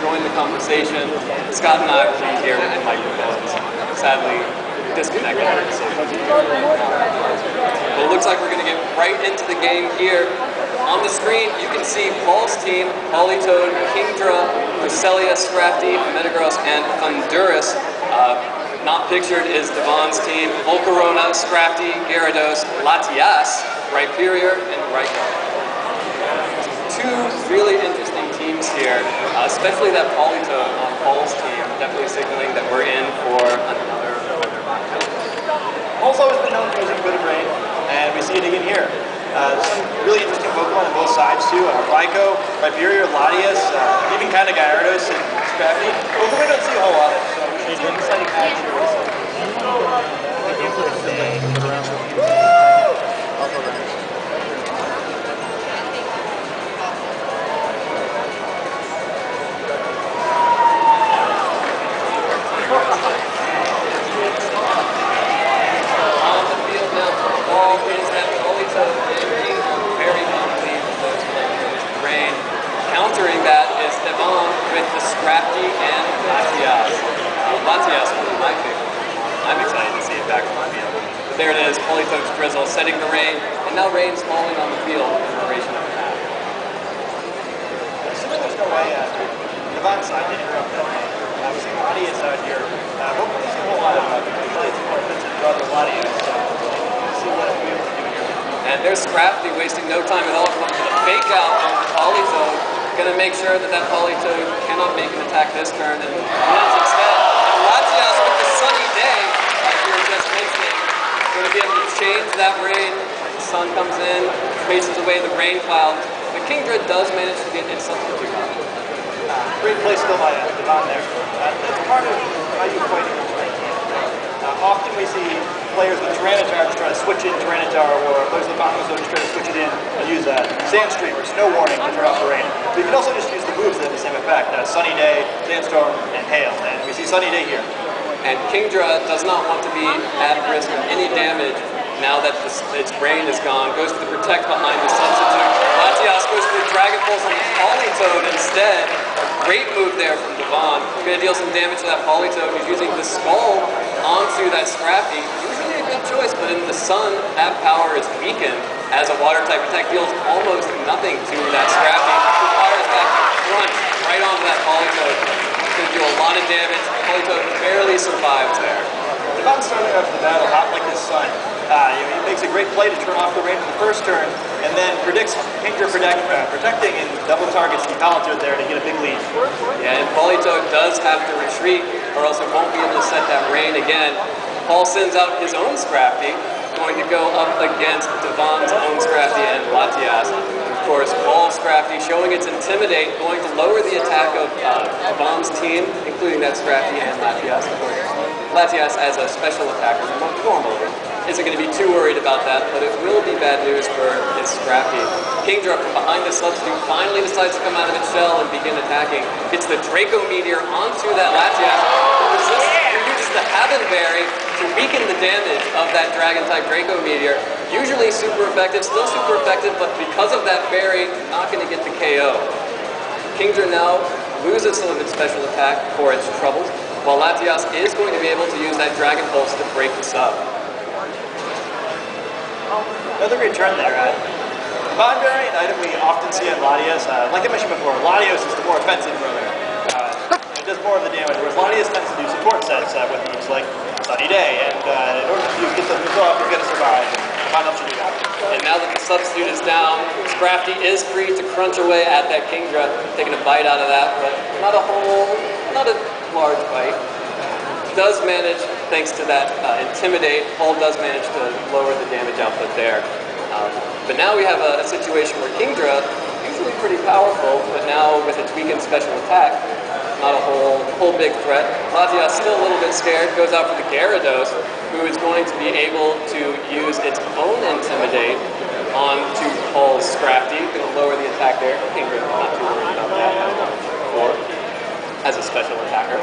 join the conversation. Scott and I will be here with the microphones. Sadly, disconnected. But it looks like we're going to get right into the game here. On the screen, you can see Paul's team, Polytoad, Kingdra, Cresselia, Scrafty, Metagross, and Honduras. Not pictured is DeVon's team, Volcarona, Scrafty, Gyarados, Latias, Rhyperior, and Raikou. Two really interesting teams here, especially that Polytoad on Paul's team, definitely signaling that we're in for another weather matchup. Paul's always been known for using a bit of rain, and we see it again here. Some really interesting Pokemon on both sides too. Raikou, Rhyperior, Latias, even kind of Gyarados and Scrafty. Pokemon we don't see a whole lot of, so we should see an exciting match here. On the field now for the ball is that Polytoad very commonly with those rain. Countering that is DeVon with the Scrafty and Latias. Latias, one of my favorite. I'm excited to see it back on the field. But there it is, Polytoad's Drizzle setting the rain, and now rain's falling on the field in the duration of the half. Assuming there's no way DeVon's side to interrupt that rain. We see Latias out here. Hopefully we see a whole lot of usually it's more Vincent brother Latias, so we'll see what he'll be able to do here. And there's Scrafty wasting no time at all, going for the fake out on the Polytoad. Going to make sure that that Polytoad cannot make an attack this turn, and wins instead. And Latias with the sunny day, like we were just mentioning, going to be able to change that rain. The sun comes in, traces away the rain clouds. But Kingdra does manage to get its substitute out. Great play still by DeVon there. That's part of how you fight against rain. Often we see players with Tyranitar just try to switch in Tyranitar, or players with Bongo just try to switch it in and use Sandstream or Snow Warning to turn off the rain. But you can also just use the moves that have the same effect. Sunny Day, Sandstorm, and Hail. And we see Sunny Day here. And Kingdra does not want to be at risk of any damage now that its rain is gone. Goes for the Protect behind the substitute. Latias goes for the Dragon Pulse on the Polytoad instead. Great move there from DeVon. Going to deal some damage to that Polytoad. He's using the Skull onto that Scrafty. Usually a good choice, but in the sun, that power is weakened as a water type attack deals almost nothing to that Scrafty. Requires that crunch right onto that Polytoad. It's going to do a lot of damage. Polytoad barely survives there. DeVon starting off the battle hot like the sun. He makes a great play to turn off the rain for the first turn, and then predicts Kingdra protecting and double targets the Polytoad there to get a big lead. Yeah, and Polytoad does have to retreat, or else it won't be able to set that rain again. Paul sends out his own Scrafty, going to go up against DeVon's own Scrafty and Latias. Of course, Paul's Scrafty showing its Intimidate, going to lower the attack of DeVon's team, including that Scrafty and Latias. Of course, Latias as a special attacker normally isn't going to be too worried about that, but it will be bad news for his Scrafty. Kingdra from behind the substitute finally decides to come out of its shell and begin attacking. Gets the Draco Meteor onto that Latias. Uses the Havenberry to weaken the damage of that Dragon-type Draco Meteor. Usually super effective, still super effective, but because of that berry, not going to get the KO. Kingdra now loses some of its special attack for its troubles, while Latias is going to be able to use that Dragon Pulse to break the sub. Another great turn there. Bonberry, an item we often see on Latias. Like I mentioned before, Latios is the more offensive brother. It does more of the damage, whereas Latias tends to do support sets with moves like Sunny Day, and in order to get those moves off, you've got to survive. Find out you do that. And now that the substitute is down, Scrafty is free to crunch away at that Kingdra, taking a bite out of that, but not a large bite. Does manage, thanks to that Intimidate, Paul does manage to lower the damage output there. But now we have a situation where Kingdra, usually pretty powerful, but now with its weakened special attack, not a whole big threat. Latias still a little bit scared, goes out for the Gyarados, who is going to be able to use its own Intimidate onto Paul's Scrafty. Going to lower the attack there. Kingdra not too worried about that before, as a special attacker.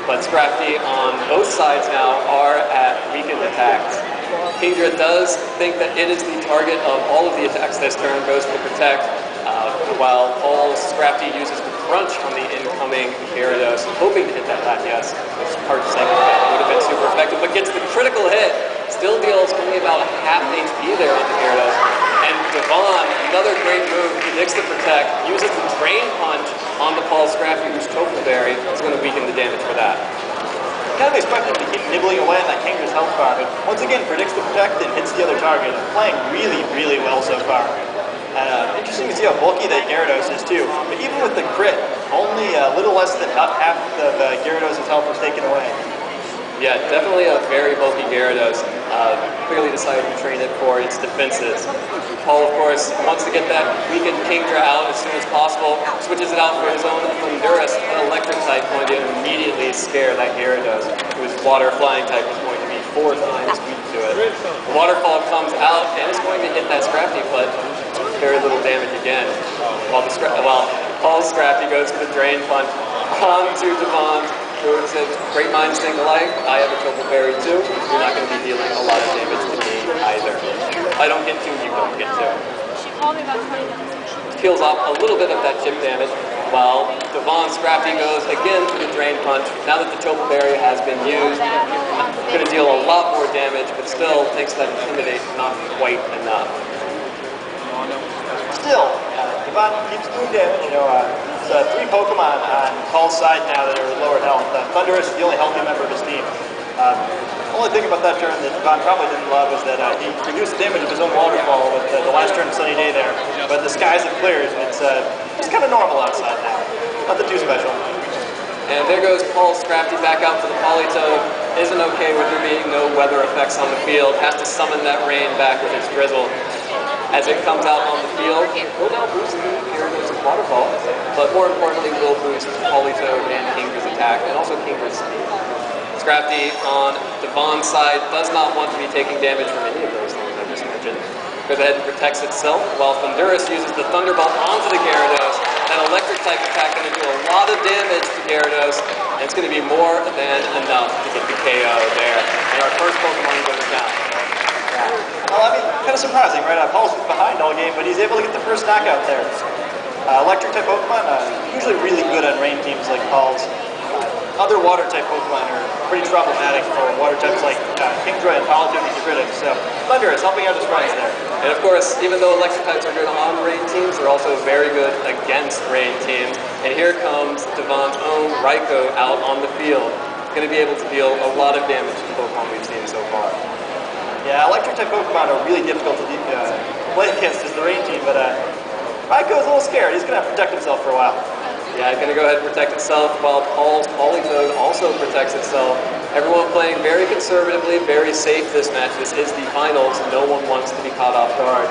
But Scrafty on both sides now are at weakened attacks. Kingdra does think that it is the target of all of the attacks this turn, goes for the Protect. while Paul's Scrafty uses the crunch on the incoming Gyarados, hoping to hit that Latias, which is hard to say would have been super effective, but gets the critical hit, still deals only about half HP there on the Gyarados. And DeVon, another great move, predicts the protect, uses the Drain Punch on the Paul Scrafty, who's Tofu Berry. It's going to weaken the damage for that. Kind of expected to keep nibbling away at that Kangaskhan's health bar, but once again predicts the protect and hits the other target. Playing really, really well so far. Interesting to see how bulky that Gyarados is too. But even with the crit, only a little less than half of Gyarados' health was taken away. Yeah, definitely a very bulky Gyarados. Clearly decided to train it for its defenses. Paul, of course, wants to get that weakened Kingdra out as soon as possible, switches it out for his own Thunderous, an electric type, going to immediately scare that Gyarados, whose water flying type is going to be 4 times weak to it. The waterfall comes out and it's going to hit that Scrafty, but very little damage again. While Paul's Scrafty goes for the Drain Punch onto DeVon, who says, great minds think alike, I have a Tofu Berry too, you're not going to be dealing a lot of damage to me either. If I don't get to, you don't get to. She called me about 20 minutes. Peels off a little bit of that chip damage, while DeVon's Scrafty goes again for the Drain Punch. Now that the Tofu Berry has been used, going to deal a lot more damage, but still takes that Intimidate not quite enough. Still, DeVon keeps doing damage. There's 3 Pokemon on Paul's side now that are lower health. Thunderous is the only healthy member of his team. Only thing about that turn that DeVon probably didn't love was that he reduced the damage of his own waterfall with the last turn of Sunny Day there. But the skies have cleared, and it's kind of normal outside now. Nothing too special. And there goes Paul's Scrafty back out for the Politoed. Isn't okay with there being no weather effects on the field. Has to summon that rain back with his Drizzle. As it comes out on the field, it will now boost the Gyarados' waterfall, but more importantly will boost Politoed and Kingdra's attack, and also Kingdra's speed. Scrafty on DeVon's side does not want to be taking damage from any of those things I just mentioned. Goes ahead and protects itself, while Thunderous uses the Thunderbolt onto the Gyarados. That electric type attack going to do a lot of damage to Gyarados, and it's going to be more than enough to get the KO there. And our first Pokemon goes down. Well, I mean, kind of surprising, right? Paul's behind all game, but he's able to get the first knockout there. Electric type Pokemon, usually really good on rain teams like Paul's. Other water type Pokemon are pretty problematic for water types like Kingdra and Politoed and Critics. So Thunderous helping out his friends there. And of course, even though electric types are good on rain teams, they're also very good against rain teams. And here comes DeVon's own Raikou out on the field. Going to be able to deal a lot of damage to the Pokemon we've seen so far. Yeah, electric type Pokemon are really difficult to play against as the rain team, but Raikou's a little scared. He's going to have to protect himself for a while. Yeah, he's going to go ahead and protect itself, while Paul's Politoed also protects itself. Everyone playing very conservatively, very safe this match. This is the finals. No one wants to be caught off guard.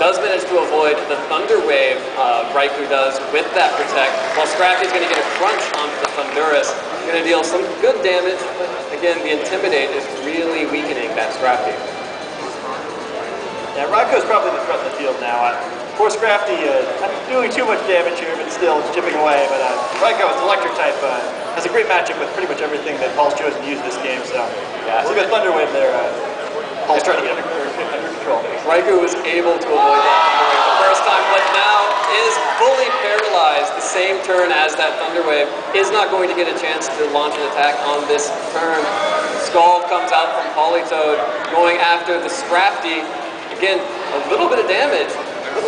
Does manage to avoid the Thunder Wave, Raikou does, with that protect, while Scrafty's going to get a crunch onto the Thunderous. Going to deal some good damage, but again, the Intimidate is really weakening that Scrafty. Yeah, Raikou's probably the threat in the field now. Poor Scrafty not doing too much damage here, but still chipping away. But Raikou, it's electric type, has a great matchup with pretty much everything that Paul's chosen to use this game. So, yeah, see a Thunder Wave there. Paul's trying to get under control. Raikou was able to avoid that Thunder Wave the first time, but now is fully paralyzed. The same turn as that Thunder Wave, is not going to get a chance to launch an attack on this turn. Scald comes out from Politoed, going after the Scrafty. Again, a little bit of damage.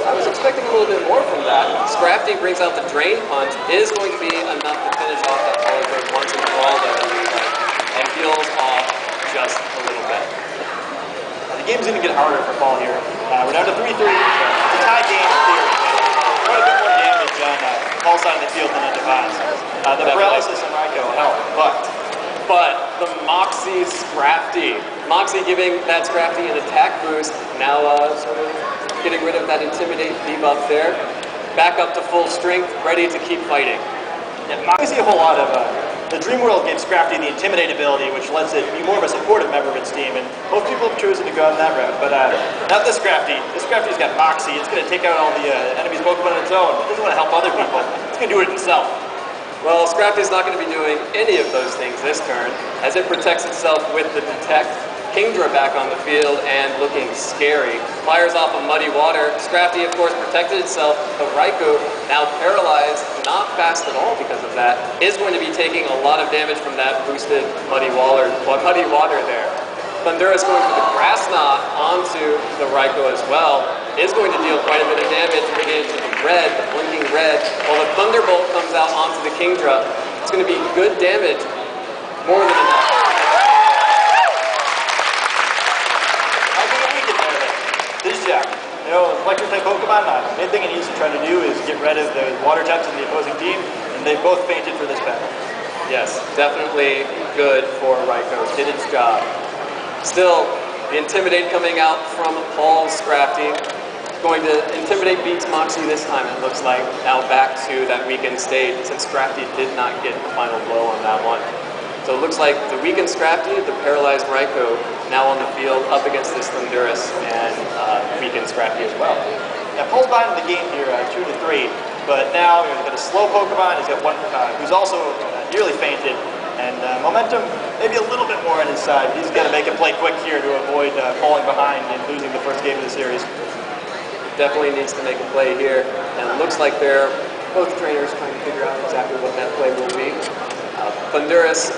I was expecting a little bit more from that. Scrafty brings out the Drain Punch, is going to be enough to finish off that Politoed once and for all, and heals off just a little bit. The game's going to get harder for Paul here. We're down to 3-3. It's a tie game in theory. Quite a bit more damage on Paul's side of the field than on DeVon's. The paralysis on Raikou helped, but the Moxie Scrafty. Moxie giving that Scrafty an attack boost. Now sort of getting rid of that Intimidate debuff there. Back up to full strength, ready to keep fighting. Yeah, I see a whole lot of the Dream World gave Scrafty the Intimidate ability, which lets it be more of a supportive member of its team, and most people have chosen to go on that route. But not this Scrafty. This Scrafty's got Moxie. It's going to take out all the enemy's Pokemon on its own. It doesn't want to help other people. It's going to do it itself. Well, Scrafty's not going to be doing any of those things this turn, as it protects itself with the Detect, Kingdra back on the field and looking scary. Fires off of Muddy Water. Scrafty, of course, protected itself, but Raikou, now paralyzed, not fast at all because of that, is going to be taking a lot of damage from that boosted Muddy Water there. Thunderous going for the Grass Knot onto the Raikou as well, is going to deal quite a bit of damage, bringing it to the red, the blinking red, while the Thunderbolt comes out onto the Kingdra. It's going to be good damage, more than enough. Jack. You know, electric type Pokemon, the main thing it needs to try to do is get rid of the water types in the opposing team, and they both fainted for this battle. Yes, definitely good for Raikou. Did its job. Still, the Intimidate coming out from Paul's Scrafty. Going to Intimidate beats Moxie this time, it looks like. Now back to that weakened state, since Scrafty did not get the final blow on that one. So it looks like the weakened Scrafty, the paralyzed Raikou, now on the field up against this Thunderous and weakened Scrafty as well. Yeah, Paul's behind the game here, 2-3, but now he's got a slow Pokemon, he's got one who's also nearly fainted, and momentum maybe a little bit more on his side. He's got to make a play quick here to avoid falling behind and losing the first game of the series. Definitely needs to make a play here, and it looks like they're both trainers trying to figure out exactly what that play will be. Thunderous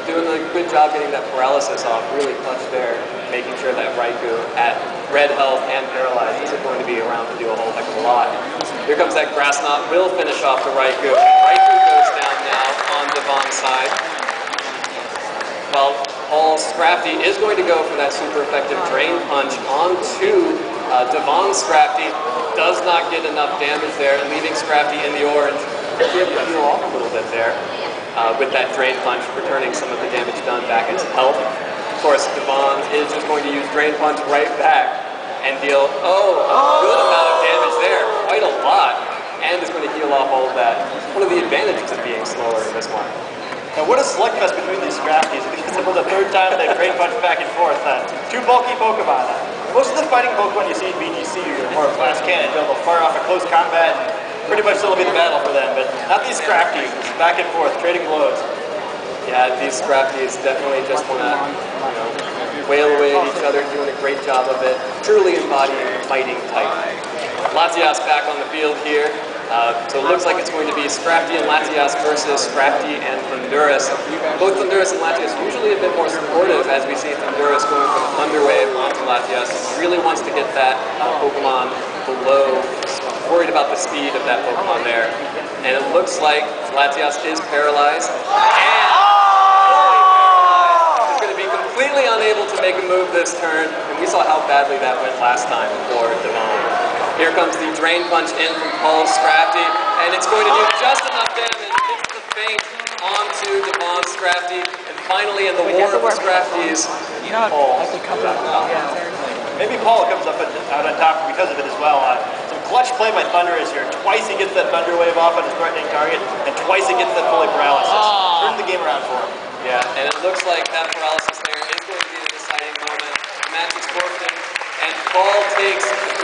doing a good job getting that paralysis off, really clutch there, making sure that Raikou at red health and paralyzed isn't going to be around to do a whole heck of a lot. Here comes that Grass Knot, will finish off the Raikou. Raikou goes down now on DeVon's side. While Paul Scrafty is going to go for that super effective Drain Punch onto DeVon's Scrafty. Does not get enough damage there, leaving Scrafty in the orange. Be able to heal off a little bit there. With that Drain Punch, returning some of the damage done back into health. Of course, DeVon is just going to use Drain Punch right back and deal, a good amount of damage there, quite a lot, and is going to heal off all of that. One of the advantages of being slower in this one. Now, what a slugfest between these Scrafties, because for the third time they've Drain Punch back and forth. Two bulky Pokemon. Most of the fighting Pokemon you see in VGC are more glass cannon, able to fire off a close combat. Pretty much still be the battle for them, but not these Scrafties. Back and forth, trading blows. Yeah, these Scrafties definitely just want to, wail away at each other, doing a great job of it. Truly embodying fighting type. Latias back on the field here. So it looks like it's going to be Scrafty and Latias versus Scrafty and Thunderous. Both Thunderous and Latias usually a bit more supportive, as we see Thunderous going for the Thunder Wave onto Latias. He really wants to get that Pokemon below, worried about the speed of that Pokemon there. And it looks like Latias is paralyzed. And is going to be completely unable to make a move this turn. And we saw how badly that went last time for DeVon. Here comes the Drain Punch in from Paul Scrafty, and it's going to do just enough damage. It's the feint onto DeVon Scrafty, and finally in the war of the Scrafties, Paul comes out on top. Maybe Paul comes up out on top because of it as well. Some clutch play by Thunderous here. Twice he gets that Thunder Wave off on his threatening target, and twice he gets that fully paralysis. Turns the game around for him. Yeah, and it looks like that paralysis